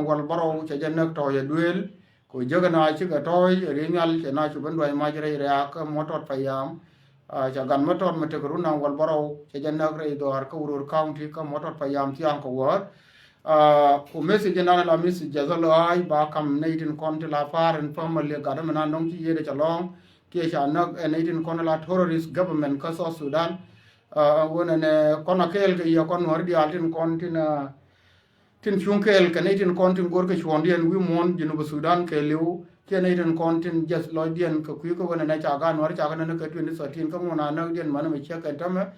wal baro che janak to ye duel ko jagana chi ga toy ringal che na chu ban dwai ma jere ya ka motor payam cha gan motor mate ko na wal baro che janak re do ar ko urur county ka motor payam ti an ko war ko message na la message jazalo ai ba kam neitin konti la faran family ga da na nong ti yede cha long ke cha nak neitin kon la terrorist government ka so Sudan wona ne kono kel ga ya kon war di altin konti na tin chunkel kanaitin kontin gorka chwondian wi mon Junuba Sudan ke lew kenaitin kontin just lodian ka ku ko wona na chaga nor chaga na ka 2013 ka mona na den man me cheka tama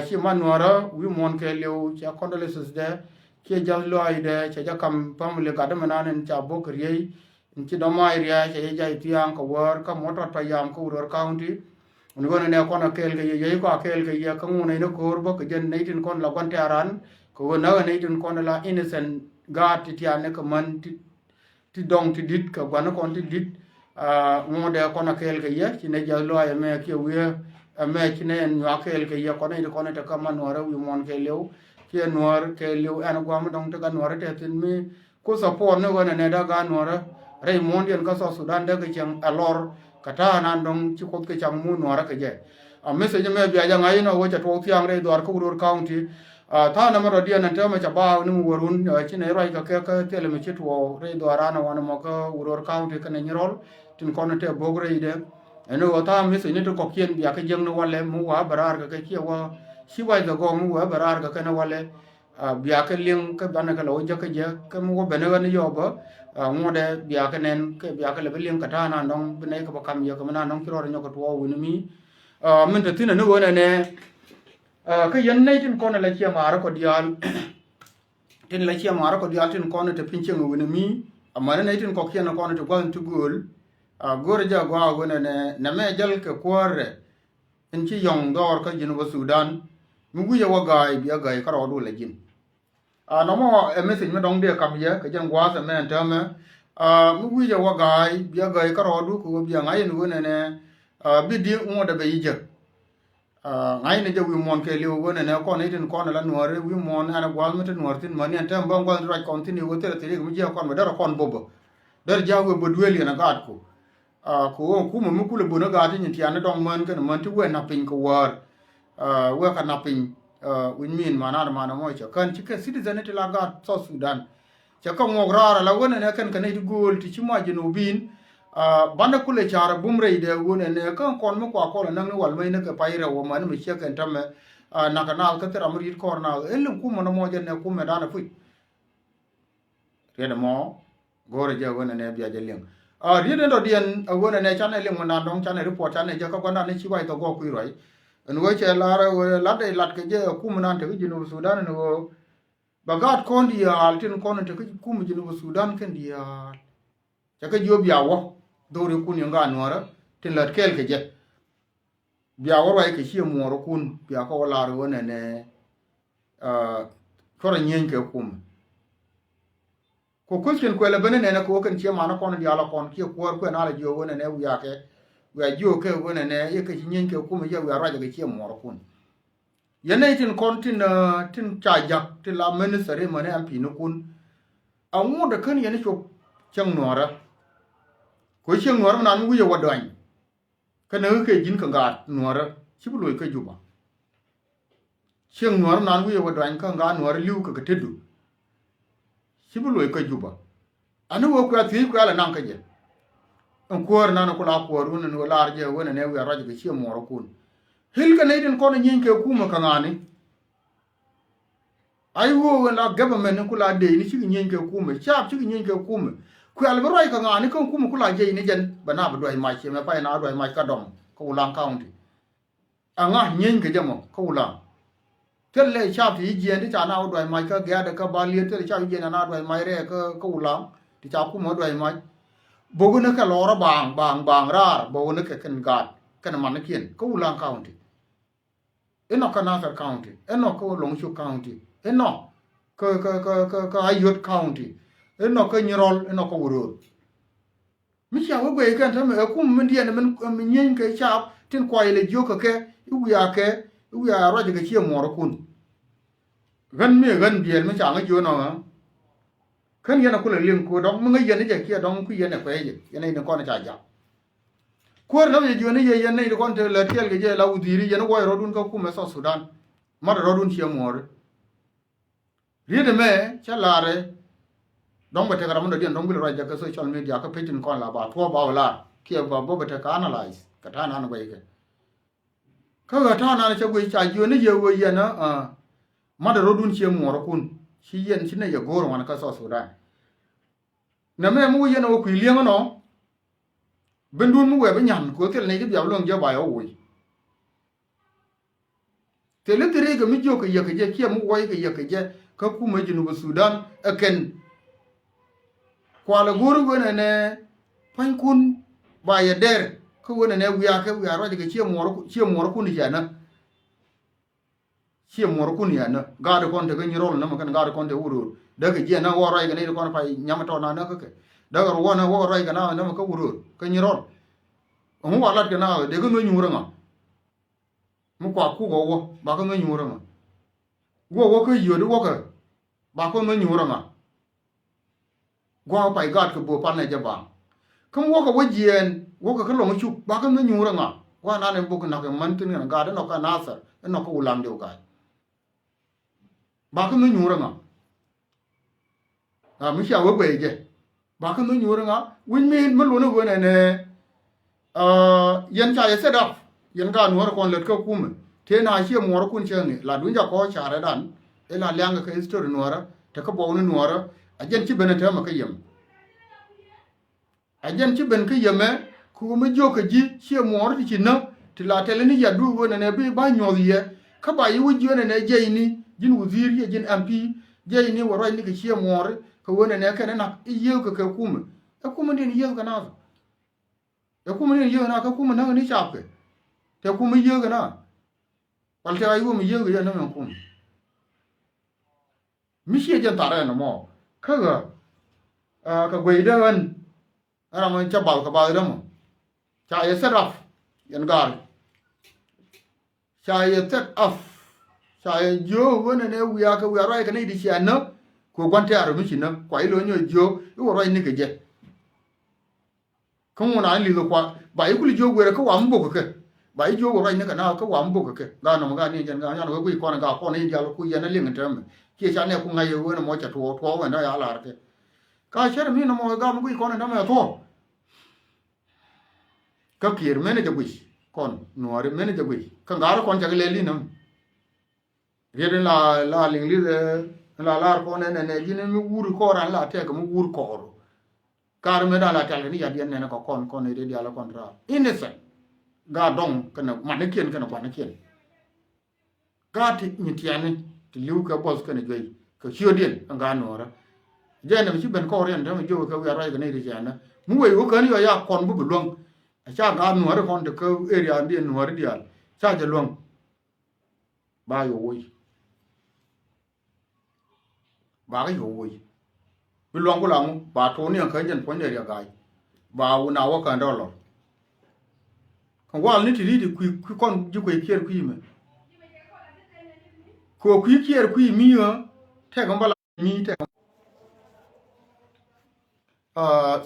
chi man nora wi mon ke lew cha condolences de ke jal lo ai de cha kam family ka da manan cha bok riei chi do mai ria cha ja tiang ka war ka motor payam ko Urur county ni wona ne kono kel ga ye ko kel ga ye ka mona ne ko bo ka jen naitin kon la kon taran ko na ne tun kon la innocent god ti ane ko man ti dong ti dit ka gwana kon ti dit mo de kon kel ke ye ti ne jalo ay me ke wi me ti ne nwa kel ke ye kon ne kon ta ka man wara wi mon ke lew ke nor ke lew an gwa mo dong ta ka nor te tin mi ko support ne wona ne da ga nor re mon den ka so Sudan da ke chang alor kata nan dong ti ko ke chang mu nor ka je a message me bi ja ngai no wo cha to tiang re dor ko Urur county ta na maro dia nan tama cha ba ni worun chi ne roi ka ka tele me chitwo re do arana wana mo ka Urur county ka ne nyirol tin kono te bogre ide eno wata mi se ne to kokien bia ka jeng no wale mu wa barar ka ke wa shi wa da go mu wa barar ka na wale bia ka ling ka bana ka lo ja ka je ka mu bene ga ni yo ba mu de bia ka nen ka bia ka le ling ka ta na ndong bene ka ba kam ya ka na ndong kiro nyo ka to wo ni mi min te tin ne wona ne ka yan nay tin kono la chia mara ko dial tin la chia mara ko dial tin kono te pinche ngene mi amana nay tin ko kiana kono te gwan tu gol gor ja gwa wona ne na me jal ke kwore in chi yong dor ka Junuba Sudan mu gu ya wagai biya gai ka ro do la jin no mo e message me dong de kam ye ka jan gwa sa me ntama mu gu ya wagai biya gai ka ro do ko biya ngai nu wona ne bi di mo da be yije ngai ne jawi mon ke liu wona ne ko ne tin ko na la nuore wi mon ana gwal mete nuor tin mani antam bang gwal ra continue wo tere tere mi je kon ma dara kon bobo dar jawe bo dueli na gat ko ku mo ku le bona gat ni ti ana dong man kan man ti we na pin ko war we ka na pin win min mana mana mo cha kan ti ke citizen ti la gat so Sudan cha ko mo gra la wona ne kan kan ti gol ti chi ma jinubin banda kule chara bumre ide wone ne kan kon mo kwa ko nang ne wal mai ne ka paire wo man mi che kan tamme na kanal ka tera murid korna elum ku mo no mo je ne ku me dana fu rede mo gore je wone ne biya je ling rede ndo dien wone ne chane ling mo na dong chane report chane je ka gona ne chi wai to go ku roi en wo che la ra la de lat ke je ku mo nan te Junuba Sudan ne wo bagat kon dia altin kon te ku mo Junuba Sudan ken dia cha ka jo biya wo dore kun yanga nuara tin lat kel ke je biya woro ay ke chi mo kun biya ko la ro ne ne ko nyen ke kum ko question ko la bene ne ko kan chi mana kon dia la kon ki ko na la jo wona ne ya ke wa jo ke wona ne ye ke nyen ke kum je wa ra ke chi mo kun yene tin kon tin cha jak tin la ministry mane am pi no kun amu da kan yene cho chang nuara ko chieng nuar nan wu ya wadwan kana ke jin ka ga nuar chi bu loy ka juba chieng nuar nan wu ya wadwan ka ga nuar liu ka tedu chi bu loy ka juba anu wo ka ti ka la nan ka je an kuor nan ko la kuor wona no la je wona ne wu ya raje ka chi mo ro kun hil ka ne din ko na nyin ke ku ma ka ngani ai wo la government ko la de ni chi nyin ke ku ma chap chi nyin ke ku ma ku albaroi ka ngani kan kuma kula je ni jen bana ba doi mai che me pa na doi mai ka dom ko ulang county anga nyen ke jamo ko ulang telle cha ti je ni cha na doi mai ka ga da ka ba li telle cha je na doi mai re ka ko ulang ti cha ku mo doi mai bo gu na ka lora bang ra bo na ka kan ga kan man kien ko ulang county eno ka na county eno ko long chu county eno ka ayot county eno ko nyirol eno ko Urur mi cha wo gwe kan tame ku min dia men nyen ke cha tin kwa ile jo ke u ya ro je ke chi mo ro kun gan me gan biel mi cha nga jo no kan yana kula lim ko dong mun yana je kia dong ku yana ko ye yana ni ko na ja ja ko na ye joni ye yana ni ko te la tel ge je la udiri yana wo rodun ka ku me so Sudan mar rodun che mor ri de me cha lare dong ba te garam do den dong bil raja ka social media ka petin kon la ba to ba la ke ba bo ba te ka analyze ka ta na ba ke ka ga ta na cha gwe cha joni ye wo yana mar rodun che mor kun shi yen shi ne ye goro wan ka so Sudan na me mu yana wo ku liang no bendun mu we ba nyan ko tel ne ge bia long je ba yo wi tele tere ga mi jo ka ye ka je kia mu wo ye ka ye ka je ka ku me jinu Sudan aken kwala goro wona ne pan kun ba ya der ko wona ne wiya ka wiya ro ga che mor kun ya na che mor kun ya na ga de kon de ga ni rol na ma kan ga de kon de wuro daga je na wo ro ga ne ko na fa nyama to na na ka ke daga wo na wo ro ga na ma ka wuro ka ni rol mu wala ga na de ga no nyura ma mu kwa ku go wo ba ka no nyura ma wo ka yo de wo ka ba ko no nyura ma gwa pai gat ko bo pan na ja ba kam wo ka wo jien wo ka lo chu ba ka no nyura ma wa na ne bu ka na ka man tin na ga de no ka na sa no ko ulam de ka ba ka no nyura ma mi sha wo gwe je ba ka no nyura ma win min ma lo na wo ne yen cha ye set up yen ga nuor kon let ko kum te na chi mor kun chenge la dun ja ko cha ra dan e la lyang ka history nuora te ko bo nu nuora a jen chi bene te ma ka yem a jen chi ben ka yeme ku ma jo ka ji chi mor ti chi na ti la tele ni ya du wo ne bi ba nyo ye ka ba yi wu jo ne je ni jin wuzir ye jin mp je ni wo ro ni ka chi mor ko wo ne ka na ye ka kum e kum ni ye ka na ya kuma ne yau na ka kuma na ni chape te kuma yau na wal te ayu mu yau ya na men kuma mi shi jan tare na mo ka ga ka gwe da wan ara mo cha bal ka ba da mo cha ya saraf yan gar cha ya tek af cha ya jo wona ne wiya ka wiya rai ka ne di shi na ko gwante aro mi shi na kwa ilo nyo jo wo rai ni ka je không có ai liều qua bảy cái liều quê có quắm bốc cái bảy liều của anh cái nào có quắm bốc cái là nó cái này chân cái nó cái con này giờ cái giờ nó liên cái trầm kia cha này cũng ngay vừa nó mới chặt thua vậy nó ya là cái chuyện này nó mới cái cái con này nó mới thua cái kia mình cái quỷ con nó rồi mình cái quỷ cái gà con chắc cái lên nó vậy là liên lý là con này này chỉ nên mua ur co ra là thế cái mua ur co kar me da la tal ni ya dien ne ko kon ne de dia la kon ra innocent ga dong kana man kien kana kwa kien ga ti ni tiane ti liu ka bos kana joy ka chio dien ga no ra je ne chi ben ko ren da me jo ka wi ra ga ne ri jana mu we wo ka ni ya kon bu luong a cha ga no ra kon de ka area dien no ra dia cha je luong ba yo wi ba ga yo wi bi luang ko lang ba to ni ka jen pon de ya gai ba wu na wa kan do lo kan wa ni ti di ku kon ji ko kier ku me ko ku kier ku mi yo te kan bala mi te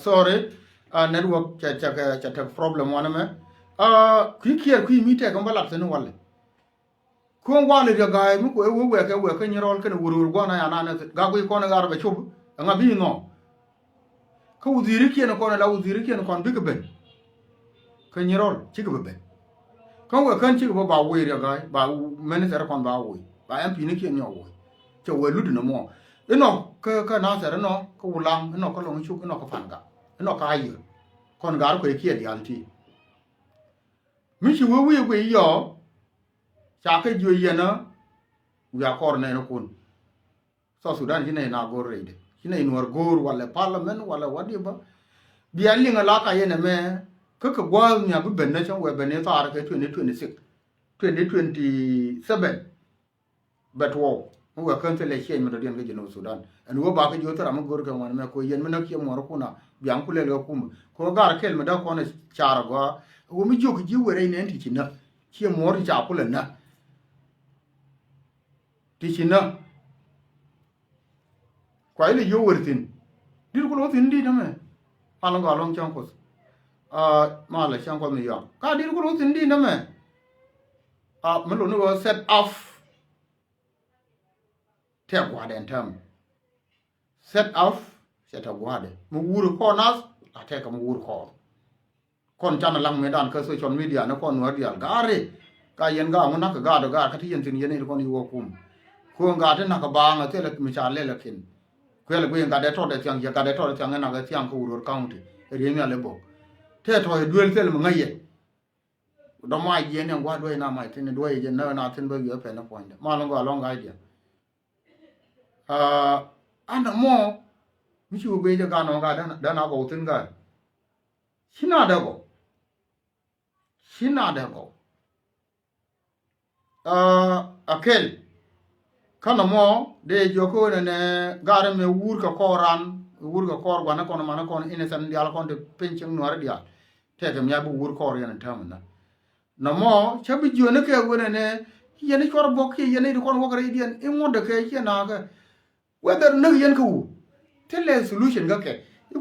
sorry network cha problem wana me ku kier ku mi te kan bala tenu wale ko wa le ya gai mu ko we ka ni rol kan wuru go na ya na ga ku ko na gar ba chub nga bi no ka uziri kieno kono la uziri kieno kon bi ben ka nyirol ci ga ben kan wa kan ci ga ba we ya ga ba men ser kon ba we ba am pi ni kien yo we ce we lu no mo ino ka na ser no ka ulang ino ka long chu ino ka fanga ino ka ayi kon gar ko kie di alti mi ci we yo cha ka ju yena ya kor ne no kun so Sudan ji ne na go reide kina inwar gor wala parliament wala wadi ba biya linga la ka yene me ka gwa nya bu ben na chon we ben ta ar ka 2026 2027 but wo we kan tele chen me dien ga jino Sudan an wo ba ka jo tara ma gor ka wan me ko yen me na ki mo ro kuna biya ku le ko kum ko gar kel me da ko na chara gwa wo mi jo ki ji we re ne ti china ki mo ri cha ku le na ti china kwa ile yo wertin dir ko lo tin di na me malang ga long chang ko mala chang ko mi yo ka dir ko lo tin di na me me lo no set off te gwa den tam set off set a gwa de mu wur ko nas a te ka mu wur ko kon chan lang me dan ka social media na kon war dial gare ka yen ga ngona ka ga do ga ka ti yen tin yen ni kon yo kum ko ga te na ka ba nga te le mi cha le la kin ko le ko yen ga de to de tiang ya ga de to de tiang na ga tiang ko wur county ri mi ale bo te to e duel tel mo ngaye do ma yen ne gwa do na ma tin do ye na tin bo yo pe na point ma lo ga long ga dia anda mo mi chu be ja ga no ga da na go tin ga shina da go akel kana mo de joko ne gare me wur ka koran wur ka kor gwana kono mana kono innocent dial kon de penching no dia te ke mya bu wur kor yana tamna na mo chabi jone ke wona ne yene kor bok yene de kon wogare dien e ngode ke ke na ga whether ne yen ku tele solution ga ke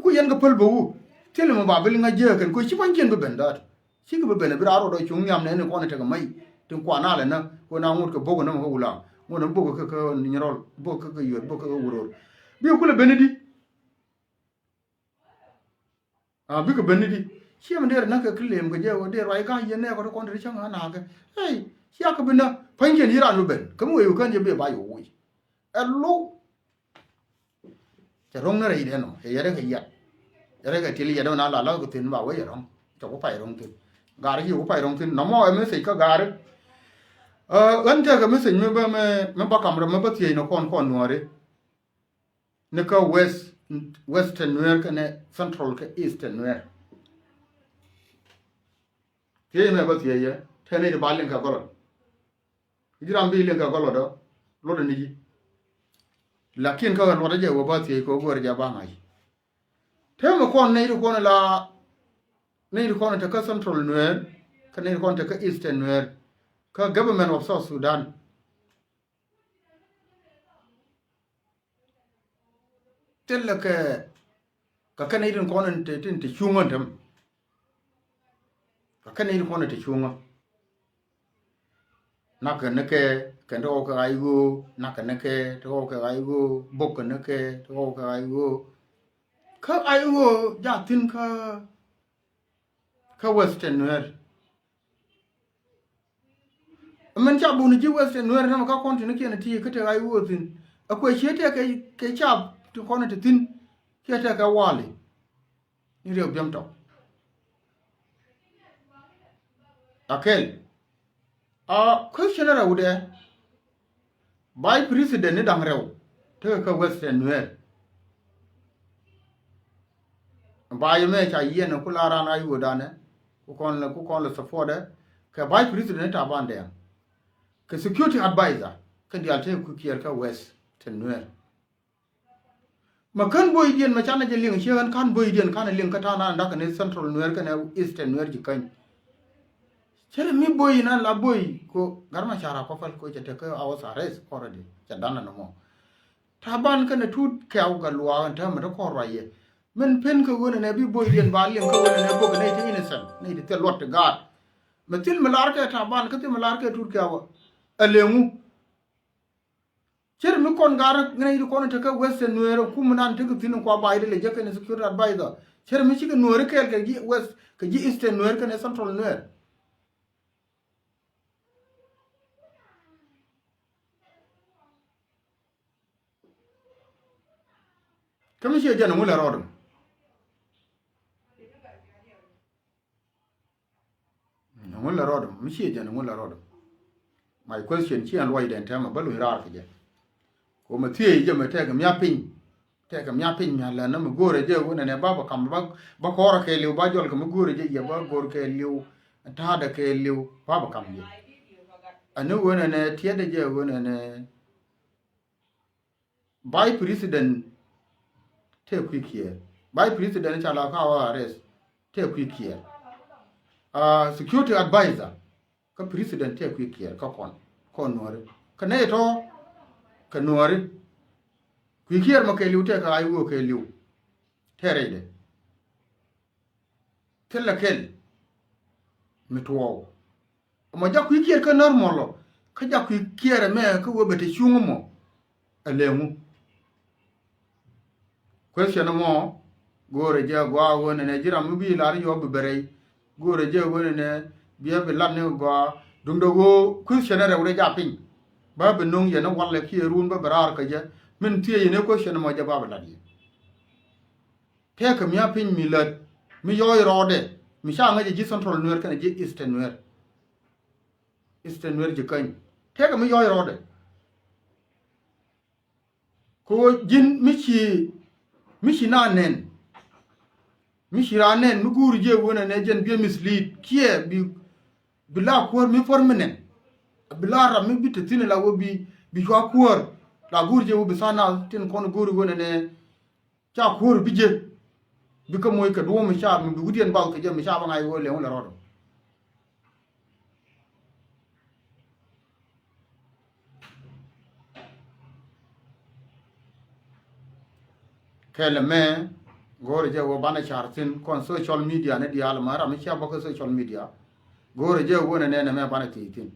ku yen ga pel bu tele mo ba bil nga je ken ko chi ban ken be ben da chi ga be ben bi ro do chung nyam ne ko ne te ga mai tin kwa na le na ko na ngut ko bogo na mo wula mo na bogo ka ni rol bogo ka yo bogo ka wuro bi ko le benedi bi ko benedi chi am der na ka klem ga je wo der wai ga yen ne ko ko der chang na ga hey chi ka bina pan ken hira no ben ka mo yo kan je be ba yo wi e loจะร้องอะไรเดี๋ยวน้องเฮียได้ก็ยัดอะไรก็ทีนี้ยัดมันอะไรก็ทิ้งบ่าวไว้ยังร้องจะก็ไปร้องทิ้งการที่ก็ไปร้องทิ้งน้ำมันไม่ใช่ก็การอันเจ้าก็ไม่ใช่ไม่บักคำเราไม่บัดเสียนคนนัวเลยนี่ก็western นัวกันเนี่ย central กับ eastern นัวที่ไม่บัดเสียเยอะเท่านี้จะบาลเลี้ยงกับก็หรอที่รำบีเลี้ยงกับก็หรอเด้อรถนี่lakin ka wan wadaje wo ba ti ko gor ja ba ngai te mo kon nei ko la nei ko ta ka central nuer ka nei ko ta ka eastern nuer ka government of South Sudan tella ka nei ko te tin te chunga tam ka nei ko te chunga naka nake kendo ka aigo naka nake to ka aigo bok nake to ka aigo ja tin ka western nuer man cha bu ni ji western nuer na ka konti nake na ti ka te aigo tin akwai shete ke cha to kono te tin ke te ka wale ni re byam to akel questioner awude by president ni dang rew te ka western nuer by me cha yen ku lara na yu dane ku kon le support ka by president ta bande ka security advisor ka dialte ku kier ka western nuer makan boy dien ma chana je ling shegan kan boy dien kan ling ka ta na ndak ne central nuer ka ne eastern nuer ji kan chere mi boy na la boy ko garma chara ko fal ko jete ko awas arrest already cha dana no mo taban kana tut kaw ga luwa ta ma ko raye men pen ko wona ne bi boy den ba lem ko wona ne ko ne ti innocent ne ti lot god metil malar ka taban ka ti malar ka tut kaw alemu chere mi kon gar ne ko ne ta ka western nuero kum nan te ko tin ko ba ide le jeke ne security advisor chere mi ci ko nuero kel ka gi west ka gi eastern nuero ka ne central nuero kami shi jana mula rodum mi shi jana mula rodum my question chi an wai den tema balu hirar kije ko ma tiye je ma tega mya pin mya la na mu gore je wona ne baba kam ba ko ra ke liu ba jol ko mu gore je ya ba gor ke liu ta da ke liu baba kam je anu wona ne tiye de je wona ne by president take quick here by president chala ka wa arrest take quick here security advisor ka president take quick here ka kon nore ka ne to ka nore quick here ma ke liu te ka ayu ke liu terede tella kel mitwo ma jakku kier ka normalo ka jakku kiere me ka wobete chungumo alemu question mo gore je gwa wona ne jira mu bi lar yo bere gore je wona ne biya be lar ne gwa dungdo go question re wure japin ba be nong ye na walle kierun ba barar ka je min tiye ne question mo je ba ladi te ka mi apin mi lat mi yoy rode mi sha ngaje ji central nuer kana ji eastern nuer ji kan te ka mi yoy rode ko jin mi chi na nen mi shira nen mi guru je wona ne jen bi mislead kie bi la kwor mi formenen bi la ra mi bi tetine la wo bi jwa kwor la guru je wo bi sana tin kon guru wona ne cha kwor bi je bi ko moy ka do mi sha mi bi gudien bal ka je mi sha ba ngai wo le wona rodo kele me gore je wo bana chartin kon social media ne dial mara mi cha boko social media gore je wo ne me bana titin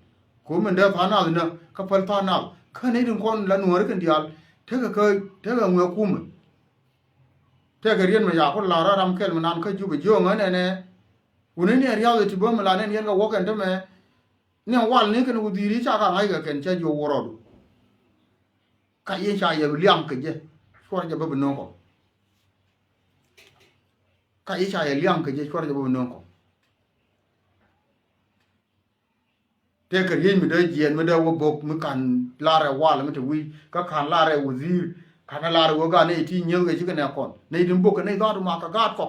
ko men da fana na ka fal fana ka ne din kon la nuor kan dial te ga ngwe kum te ga rien ma ya ko la ra ram kel manan ka ju be jo ngane ne unen ne reality bo ma la ne yen ga wo kan de me ne wal ne kan udiri cha ka ngai ga ken cha jo worodu ka yin cha ye liam ke je ko je ba no ko ka isha ya liam ke je kwar jabo non ko te ka yin mi da jien mi da wo bok mi kan lare wal mi te wi ka kan lare wazir kan lare wo ga ne ti nyel ga jikane kon ne dim bok ne ga ma ka gat ko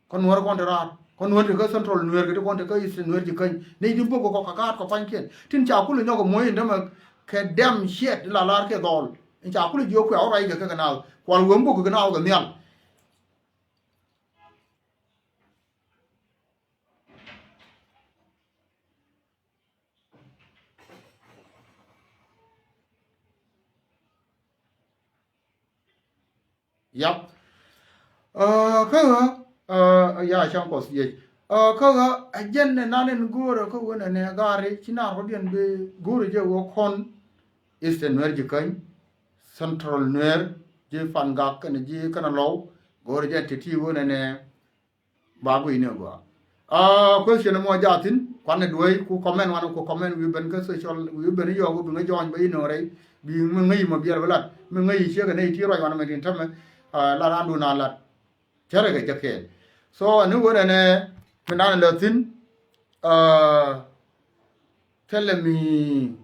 kon wor kon ra kon wor ka central nuer ga kon te ka is nuer ji kan ne dim bok ko ka gat ko fan ken tin cha ku le nyoko moy ndama ke dem shit la lar ke dol in cha ku le jo ku ora ga ka na kwal wo bok ga na ga nyal yap ka ya shan ko siye ka ajen ne nanen goro ko wona ne gare kina rodien be goro je wo kon eastern nuer je kan central nuer je fanga kan je kana law goro je titi wona ne babu ine go question mo jatin kwane duoi ku comment wan ku comment wi ben ka social wi ben yo go bi ngajon be no re bi ngi mo bier balat mi ngi che ga ne ti ro wan me tin tame la randu na la tere ga jake so anu wona ne minan latin telemi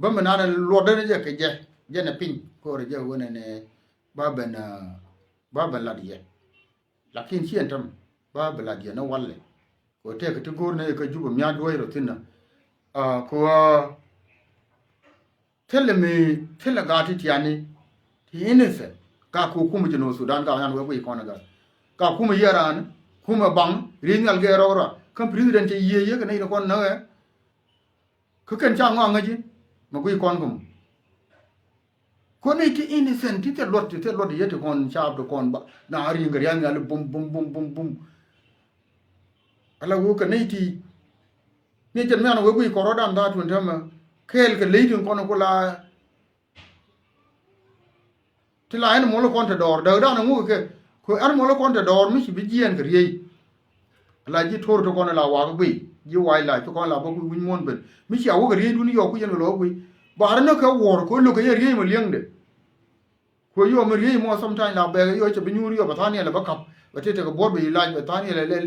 ba minan lo de je ke je ne pin ko re je wona ne ba la die lakin chien tam ba la die na walle ko te ka gor ne ka jubo mya do ro tinna ko tele ga ti tiani innocent ka ku kuma jino sudan ka yan we ko na ga ka kuma yaran kuma bang ringal ge ro kan president ye ka nei ko na ka kan cha nga ji ma ku kon kum ko nei ti innocent ti te lot ye te kon cha do kon ba na ari ngar yan al bum bum ala wo ka nei ti ni jan me na we ko ro dan da tun ta ma kel ka leidin kon ko la ti la en molo konta dor da da ngu ke ko an molo konta dor mi bi jien griye la ji tor to kono la wa bi ji wai la to kono la bo win mon ben mi ci awu griye duni yo ku yen lo bi bar na ka wor ko lo ka ye mo lieng de ko yo mo riye mo sometime la be yo ci bi nyuri yo batani la bakap ba te ko bor bi la batani la le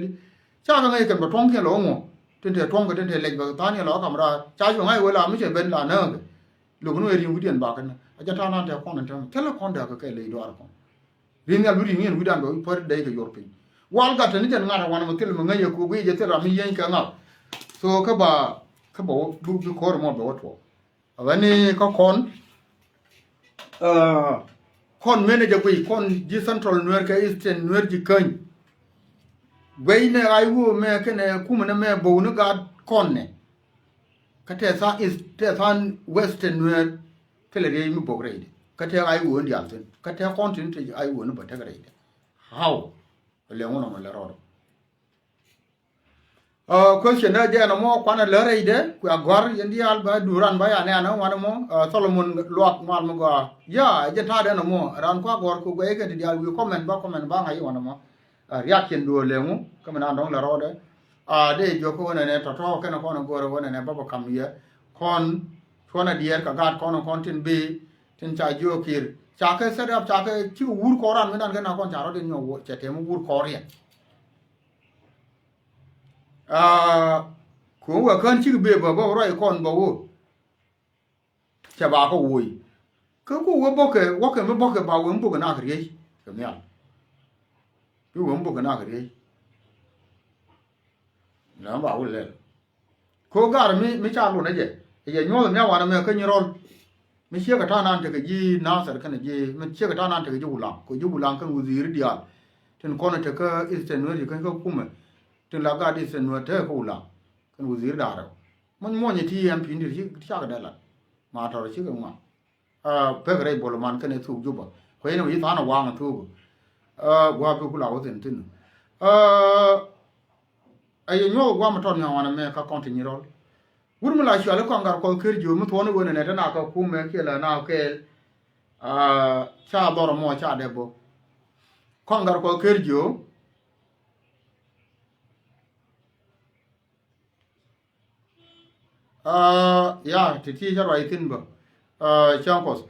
cha ka ngai kan ba tong ke lo mo tin te tong ko tin te le batani la kamera cha yo ngai we la mi ce ben la na lo ko no ri ngu dien ba kan aja ta nan te kon tan tele kon da ko ke le do ar kon ringa luri ngien widan do por de ko yorpin wal ga tan jan ngara wana mo tel mo ngaye ko bi je tera mi yen ka nga so ka ba bu ko mo do to awani ko kon manager ko kon ji central nuer ka eastern nuer ji kan gwe ne ai wo me ke ne kuma ne me bo ne ga kon ne ka te sa is te san western nuer tele re mi bogrede ka te ai wo ndi alten ka te kontin te ai wo no ba te gare how le ngono ma le ro question na je na mo kwana le re de ku agwar yendi al ba duran ba ya ne na wana mo Solomon loak mal mo ga ya je ta de na mo ran ko agwar ku ga ke di al wi comment ba ngai wana mo reaction do le ngo ka na dong le ro de de jo ko ne to ke na ko na go ro ne ba ba kam ye kon thona dier ka gat kon kon tin bi tin cha jo kir cha ke set up cha ke chi wur ko ran men ga na kon cha ro de nyo che te mu wur ko re ko wa kan chi be ba ba ro kon ba wo cha ba ko wo ko ko wo ke me bo ke ba wo mbu ga na kre ke me ya bi wo mbu ga na kre na ba wo le ko gar mi cha lu na je ye nyo me wa na me ke ni ron mi che ka ta nan te ke ji na sar ka ne ji mi che ka ta nan te ke ji ulang ko ji ulang kan uzir dia tin ko na te ka isten no ji kan ko kuma tin la ga di sen no te ko ulang kan uzir da ra man mo ni ti am pin di ji cha ka da la ma ta ro chi ka ma pe ka re bol man ka ne tu ju ba ko ye no yi ta na wa ma tu wa bi ku la wo tin tin ay nyo wa ma ton nya wa na me ka continue ro wurmu la shwale ko ngar ko kerjo mu to no wona ne na ka ku me ke la na ke cha boro mo cha debo ko ngar ko kerjo ya ti ja rai tin ba chankos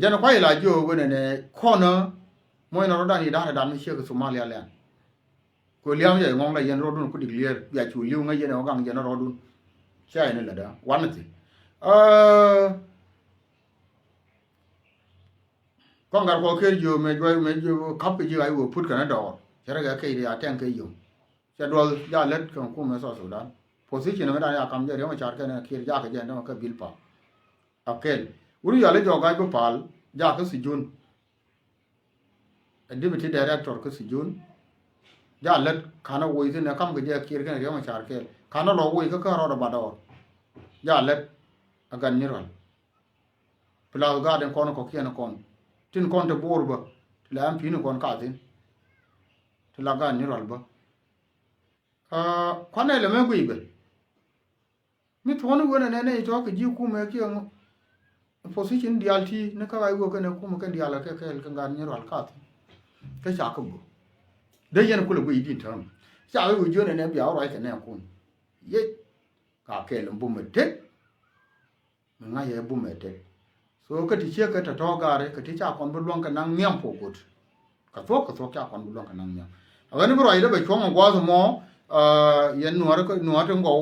jana ko ila jo wona ne ko na mo na ro da ni da mi she ko Somalia le ko liam ye ngong la yen rodun ku diglier ya chu liu nga yen ogang yen rodun chai ne la da wanati ko ngar ko kerjo me jo kap ji ai wo put kana do chara ga kai ya tan kai yo cha dol ya let ko ku me so Sudan position me da ya kam je ma char ka ne kir ja ka je no ka bil pa akel uri ya le jo ga ko pal ja ka si jun deputy director ka si jun ja let kana wo ite ne kam ge je kir ken ma char ke kana lo wo ka ro da bado ja let agan ni ron pla ga den kono ko kien kon tin kon te borba la am pin kon ka tin to la ga ni ron ba kwana le me ku ibe mi to no wona ne to ka ji ku me ki position dialti ne ka ga wo ken ku me ken diala ke ga ni ron ka tin ka cha ko bo de yen ku le bu yi tan cha wu jo ne bia ro ke ne ku ye ka ke le bu me te nga ye bu me te so ka ti che ka ta to ga re ka ti cha kon bu long ka nang nyam po gut ka to cha kon bu long ka nang nyam a ne bro ide be chong ngwa so mo yen nuar ko nuar to ngo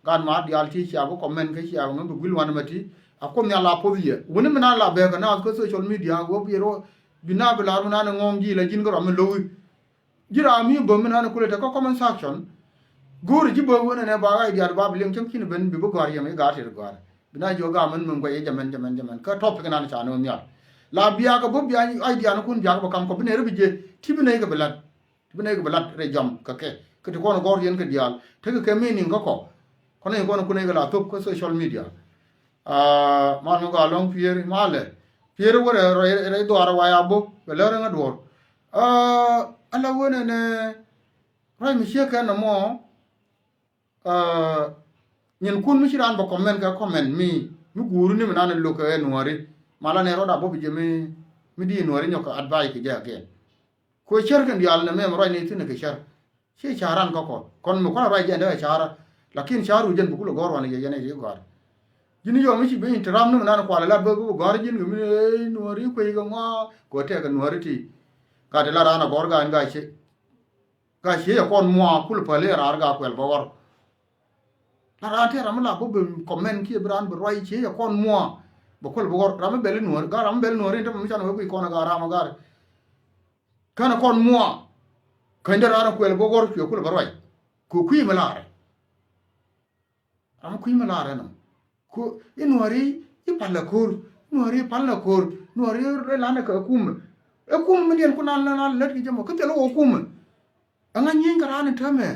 gan ma dial ti cha bu comment ka cha ngam bu gil wan ma ti a ko nya la po ye woni me na la be ka na ko social media go bi ro bina be la ru na ngom ji la jin ko am lo jira mi bo mi na ko le ta ko comment section gori ji bo wona ne ba ga diar ba bilim kem kin ben bi bo gar yam ga ter gar bina jo ga man mun ko ye jaman ka topic na cha no nya la biya ka bo biya ai dia no kun biya ko kam ko bine re bije ti bine ga belat re jam ka ke ko no gor yen ka dial te ke meaning ko ne ko no kun ga la top ko social media man mo ga long pier male pier wore re do ara wa ya bo be le nga do ala wona ne rai mi she ka na mo nyen kun mi shiran ba comment ka comment mi guru ni na lo ka nuari mala ne roda bo bije mi di nuari nyoka advice ke ja ke ko cher kan dial na me rai ni tin ke cher she charan ko kon mo ko rai je nda chara lakin charu jen bu ko gor wan ye ne ye gor jini yo mi shi be intram no na ko la ba ko gor jin mi nuari ko yi ga ko te ka nuari ti ka de la rana gor ga she ya kon mo kul pale ra ga ko el bor na ra te ram la bo comment ki bran bo roi che ya kon mo bo kul bor ram bel nuor ga ram bel nuor inte mi chan ko ko na ga ram ga kana kon mo kan da ra ko el bor ki kul roi ko kui malare am kui malare no ko inuari ipalla kor nuari re la na ka kum e kum mi den ko na let ki jamo ko te lo kum anga nyin karana tame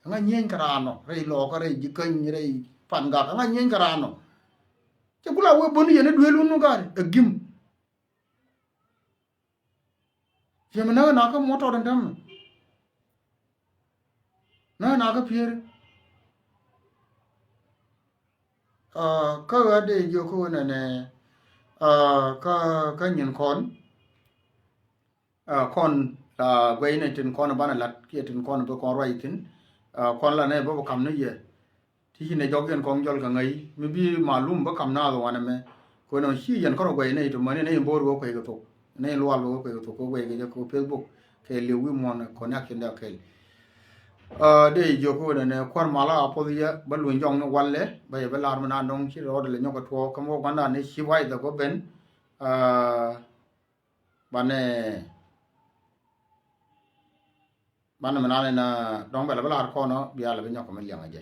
anga nyin karano re lo ka re jikan re pan ga anga nyin karano che kula we boni yene duelu nu gar gim je mena na ka motor ndam na ka pier ka ga de jo ko na ne ka nyin kon la gwe ne tin kon bana lat ke tin kon be kon roi tin kon la ne bo kam ne ye ti ne jogen kon jol ka ngai mi bi malum ba kam na lo wana me ko no shi yan ko gwe ne to mane ne bo ro ko ko to ne lo lo ko to ko gwe ke ko Facebook ke le wi mon connection da ke de jo ko ne kwar mala apodia ba lu jong no walle ba ye ba lar ma na dong chi ro de le nyoko to ko mo banda ne shi wai da ko ben bane mana menane na dong bela bela ko no biya le nyoko me lianga je